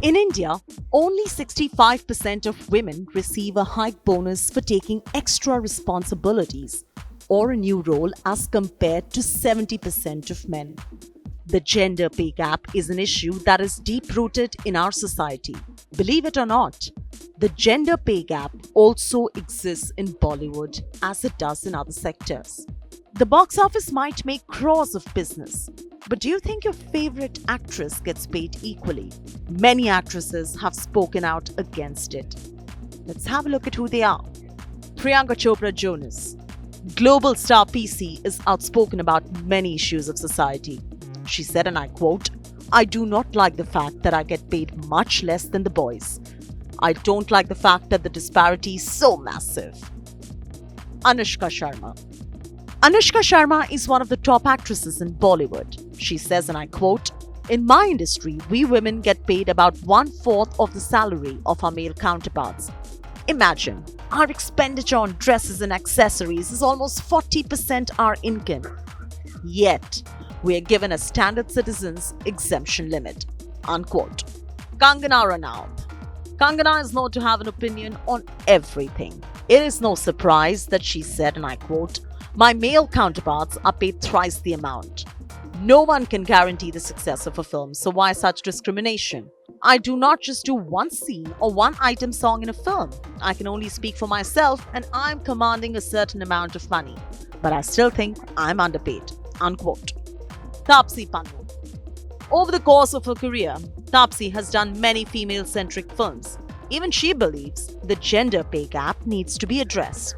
In India, only 65% of women receive a hike bonus for taking extra responsibilities or a new role as compared to 70% of men. The gender pay gap is an issue that is deep rooted in our society. Believe it or not, the gender pay gap also exists in Bollywood as it does in other sectors. The box office might make crores of business, but do you think your favorite actress gets paid equally? Many actresses have spoken out against it. Let's have a look at who they are. Priyanka Chopra Jonas. Global star PC is outspoken about many issues of society. She said, and I quote, "I do not like the fact that I get paid much less than the boys. I don't like the fact that the disparity is so massive." Anushka Sharma. Anushka Sharma is one of the top actresses in Bollywood. She says, and I quote, "In my industry, we women get paid about 1/4 of the salary of our male counterparts. Imagine, our expenditure on dresses and accessories is almost 40% our income. Yet, we are given a standard citizen's exemption limit." Unquote. KANGANA RANAUT. KANGANA is known to have an opinion on everything. It is no surprise that she said, and I quote, "My male counterparts are paid thrice the amount. No one can guarantee the success of a film, so why such discrimination? I do not just do one scene or one item song in a film. I can only speak for myself and I'm commanding a certain amount of money. But I still think I'm underpaid." Unquote. Taapsee Pannu. Over the course of her career, Taapsee has done many female-centric films. Even she believes the gender pay gap needs to be addressed.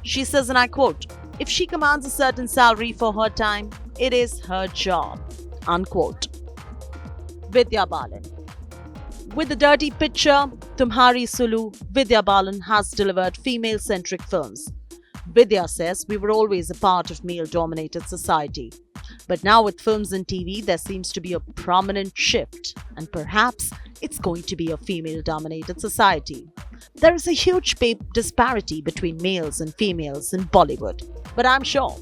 She says, and I quote, "If she commands a certain salary for her time, it is her job." Unquote. VIDYA BALAN. With the dirty picture, Tumhari Sulu, VIDYA BALAN has delivered female-centric films. VIDYA says, "We were always a part of male-dominated society. But now with films and TV, there seems to be a prominent shift, and perhaps it's going to be a female-dominated society. There is a huge pay disparity between males and females in Bollywood, but I'm sure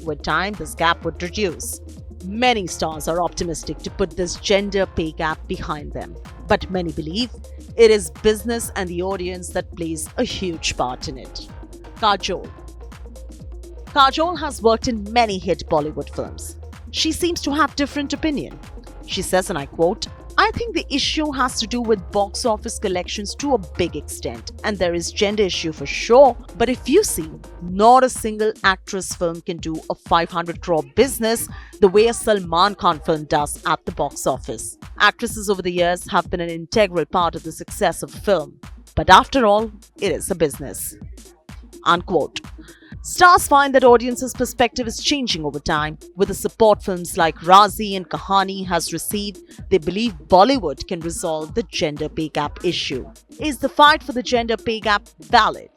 with time this gap would reduce." Many stars are optimistic to put this gender pay gap behind them, but many believe it is business and the audience that plays a huge part in it. Kajol. Kajol has worked in many hit Bollywood films. She seems to have different opinion. She says, and I quote, "I think the issue has to do with box office collections to a big extent, and there is gender issue for sure, but if you see, not a single actress film can do a 500 crore business the way a Salman Khan film does at the box office. Actresses over the years have been an integral part of the success of a film, but after all, it is a business." Unquote. Stars find that audiences' perspective is changing over time. With the support films like Razi and Kahani has received, they believe Bollywood can resolve the gender pay gap issue. Is the fight for the gender pay gap valid?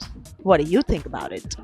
What do you think about it?